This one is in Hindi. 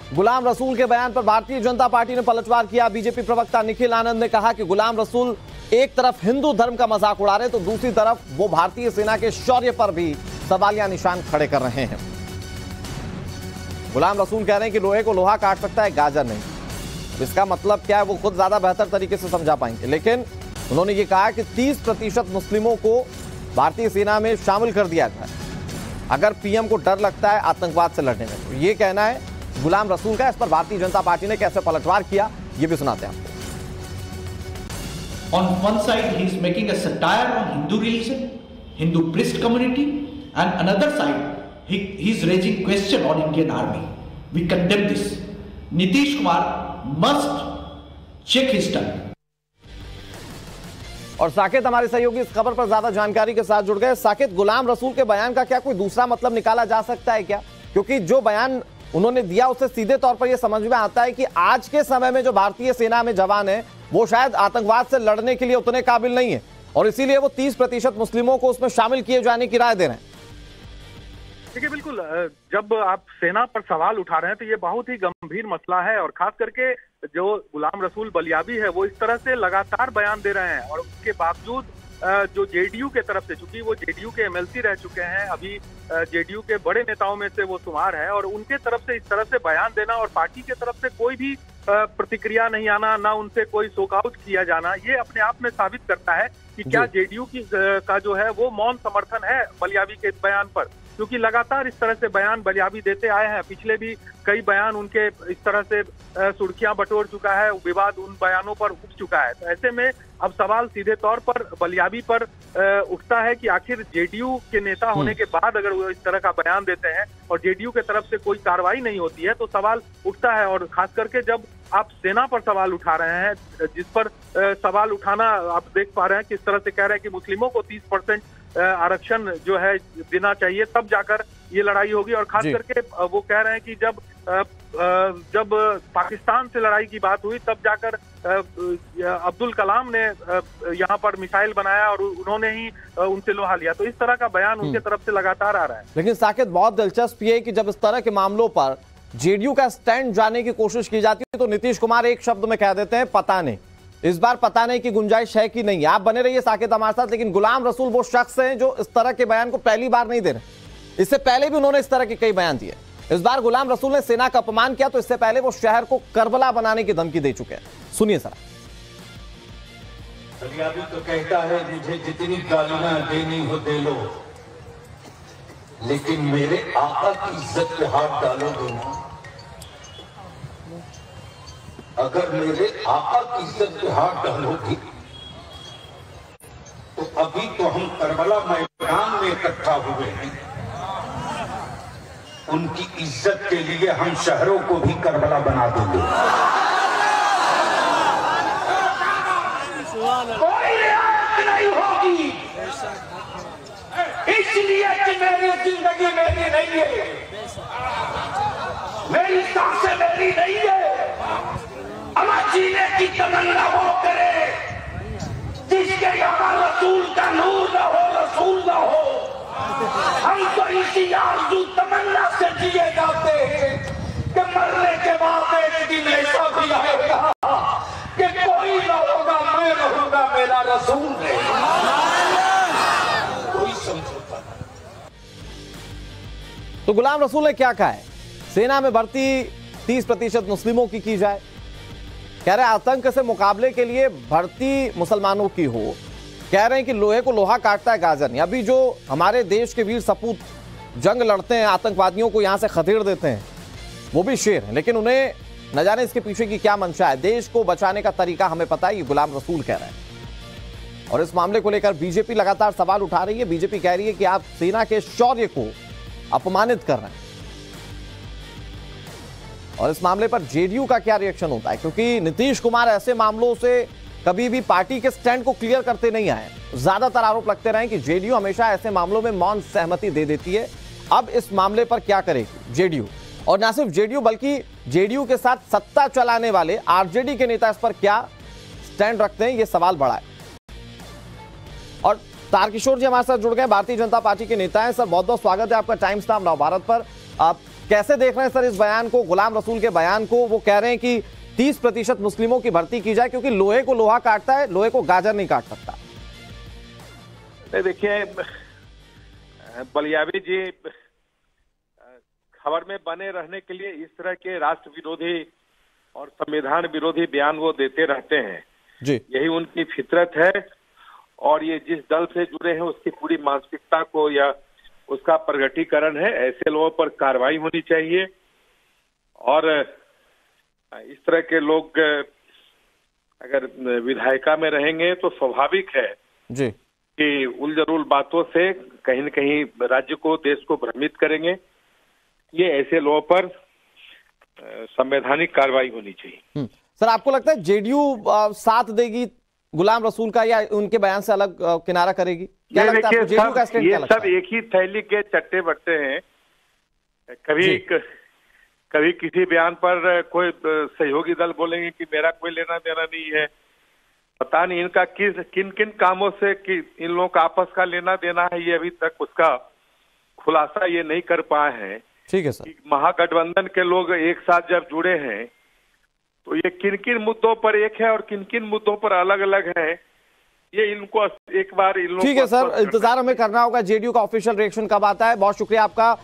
गुलाम रसूल के बयान पर भारतीय जनता पार्टी ने पलटवार किया। बीजेपी प्रवक्ता निखिल आनंद ने कहा कि गुलाम रसूल एक तरफ हिंदू धर्म का मजाक उड़ा रहे तो दूसरी तरफ वो भारतीय सेना के शौर्य पर भी सवालिया निशान खड़े कर रहे हैं। गुलाम रसूल कह रहे हैं कि लोहे को लोहा काट सकता है, गाजर नहीं। इसका मतलब क्या है वो खुद ज्यादा बेहतर तरीके से समझा पाएंगे, लेकिन उन्होंने ये कहा कि 30% मुस्लिमों को भारतीय सेना में शामिल कर दिया जाए अगर पीएम को डर लगता है आतंकवाद से लड़ने में। तो ये कहना है गुलाम रसूल का। इस पर भारतीय जनता पार्टी ने कैसे पलटवार किया ये भी सुनाते हैं आपको। On one side he is making a satire on Hindu religion, Hindu priest community, and another side he is raising question on Indian army. We condemn this. Nitish Kumar must check his tongue. और साकेत हमारे सहयोगी इस खबर पर ज्यादा जानकारी के साथ जुड़ गए। साकेत, गुलाम रसूल के बयान का क्या कोई दूसरा मतलब निकाला जा सकता है क्या? क्योंकि जो बयान उन्होंने दिया उससे सीधे तौर पर यह समझ में आता है कि आज के समय में जो भारतीय सेना में जवान है वो शायद आतंकवाद से लड़ने के लिए उतने काबिल नहीं है और इसीलिए वो 30% मुस्लिमों को उसमें शामिल किए जाने की राय दे रहे हैं। देखिए, बिल्कुल जब आप सेना पर सवाल उठा रहे हैं तो ये बहुत ही गंभीर मसला है और खास करके जो गुलाम रसूल बलियाबी है वो इस तरह से लगातार बयान दे रहे हैं और उसके बावजूद जो जेडीयू के तरफ से, चूंकि वो जेडीयू के एमएलसी रह चुके हैं, अभी जेडीयू के बड़े नेताओं में से वो शुमार है और उनके तरफ से इस तरह से बयान देना और पार्टी के तरफ से कोई भी प्रतिक्रिया नहीं आना, ना उनसे कोई शोकआउट किया जाना, ये अपने आप में साबित करता है कि क्या जेडीयू का जो है वो मौन समर्थन है बलियाबी के इस बयान पर। क्योंकि लगातार इस तरह से बयान बलियाबी देते आए हैं, पिछले भी कई बयान उनके इस तरह से सुर्खियां बटोर चुका है, विवाद उन बयानों पर उठ चुका है। तो ऐसे में अब सवाल सीधे तौर पर बलियाबी पर उठता है कि आखिर जेडीयू के नेता होने के बाद अगर वो इस तरह का बयान देते हैं और जेडीयू के तरफ से कोई कार्रवाई नहीं होती है तो सवाल उठता है। और खास करके जब आप सेना पर सवाल उठा रहे हैं, जिस पर सवाल उठाना आप देख पा रहे हैं किस तरह से कह रहे हैं कि मुस्लिमों को 30% आरक्षण जो है देना चाहिए, तब जाकर ये लड़ाई होगी। और खास करके वो कह रहे हैं कि जब पाकिस्तान से लड़ाई की बात हुई तब जाकर अब्दुल कलाम ने यहाँ पर मिसाइल बनाया और उन्होंने ही उनसे लोहा लिया। तो इस तरह का बयान उनके तरफ से लगातार आ रहा है। लेकिन साकेत, बहुत दिलचस्प ये है कि जब इस तरह के मामलों पर जेडीयू का स्टैंड जाने की कोशिश की जाती है तो नीतीश कुमार एक शब्द में कह देते हैं पता नहीं। इस बार पता नहीं की गुंजाइश है कि नहीं। आप बने रहिए साकेत हमारे साथ। लेकिन गुलाम रसूल वो शख्स हैं जो इस तरह के बयान को पहली बार नहीं दे रहे, इससे पहले भी उन्होंने इस तरह के कई बयान दिए। इस बार गुलाम रसूल ने सेना का अपमान किया तो इससे पहले वो शहर को करबला बनाने की धमकी दे चुके हैं। सुनिए सर। बलियाबी तो कहता है मुझे जितनी गालियां देनी हो दे लो, लेकिन मेरे आका की इज्जत पे हाथ डालोगे ना, अगर मेरे आका की इज्जत पे हाथ डालोगी तो अभी तो हम करबला मैदान में इकट्ठा हुए हैं, उनकी इज्जत के लिए हम शहरों को भी करबला बना देंगे। कोई रियायत नहीं होगी, इसलिए कि मेरी जिंदगी मेरी नहीं है, मेरी सांसें मेरी नहीं है। अमर जीने की तमन्ना वो करे जिसके यहाँ रसूल का नूर न हो, रसूल न हो। हम तो इसी आरज़ू तमन्ना से जिए जाते हैं कि मरने के बाद एक दिन ऐसा भी आएगा कि कोई न होगा, मैं रहूंगा, मेरा रसूल रहेगा। कोई समझौता नहीं। तो गुलाम रसूल ने क्या कहा है? सेना में भर्ती 30% मुस्लिमों की जाए। कह रहे आतंक से मुकाबले के लिए भर्ती मुसलमानों की हो। कह रहे हैं कि लोहे को लोहा काटता है, गाजर नहीं। अभी जो हमारे देश के वीर सपूत जंग लड़ते हैं, आतंकवादियों को यहां से खदेड़ देते हैं, वो भी शेर हैं, लेकिन उन्हें न जाने इसके पीछे की क्या मंशा है। देश को बचाने का तरीका हमें पता है, ये गुलाम रसूल कह रहे हैं। और इस मामले को लेकर बीजेपी लगातार सवाल उठा रही है। बीजेपी कह रही है कि आप सेना के शौर्य को अपमानित कर रहे हैं। और इस मामले पर जेडीयू का क्या रिएक्शन होता है, क्योंकि नीतीश कुमार ऐसे मामलों से कभी भी पार्टी के स्टैंड को क्लियर करते नहीं आए। ज्यादातर आरोप लगते रहे कि जेडीयू हमेशा ऐसे मामलों में मौन सहमति दे देती है। अब इस मामले पर क्या करेगी जेडीयू? और न सिर्फ जेडीयू बल्कि जेडीयू के साथ सत्ता चलाने वाले आरजेडी के नेता इस पर क्या स्टैंड रखते हैं, ये सवाल बड़ा है। और तारकिशोर जी हमारे साथ जुड़ गए, भारतीय जनता पार्टी के नेता हैं। सर, बहुत बहुत स्वागत है आपका टाइम्स नाउ भारत पर। आप कैसे देख रहे हैं सर इस बयान को, गुलाम रसूल के बयान को? वो कह रहे हैं कि 30% मुस्लिमों की भर्ती की जाए क्योंकि लोहे को लोहा काटता है, लोहे को गाजर नहीं काट सकता। नहीं, देखिए बलियावी जी खबर में बने रहने के लिए इस तरह के राष्ट्र विरोधी और संविधान विरोधी बयान वो देते रहते हैं जी। यही उनकी फितरत है और ये जिस दल से जुड़े हैं उसकी पूरी मानसिकता को या उसका प्रगटीकरण है। ऐसे लोगों पर कार्रवाई होनी चाहिए और इस तरह के लोग अगर विधायिका में रहेंगे तो स्वाभाविक है जी कि उलझुल बातों से कहीं न कहीं राज्य को, देश को भ्रमित करेंगे। ये ऐसे लोगों पर संवैधानिक कार्रवाई होनी चाहिए। सर, आपको लगता है जेडीयू साथ देगी गुलाम रसूल का या उनके बयान से अलग किनारा करेगी? क्या लगता है आपको? जेडीयू का स्टैंड क्या लगता है? सब एक ही थैली के चट्टे बट्टे हैं। कभी किसी बयान पर कोई सहयोगी दल बोलेंगे कि मेरा कोई लेना देना नहीं है। पता नहीं इनका किन किन कामों से कि इन लोगों का आपस का लेना देना है, ये अभी तक उसका खुलासा ये नहीं कर पाए हैं। ठीक है सर। महागठबंधन के लोग एक साथ जब जुड़े हैं तो ये किन किन मुद्दों पर एक है और किन किन मुद्दों पर अलग अलग है, ये इनको एक बार इन लोगों। ठीक है सर, इंतजार हमें करना होगा जेडीयू का ऑफिशियल रिएक्शन कब आता है। बहुत शुक्रिया आपका।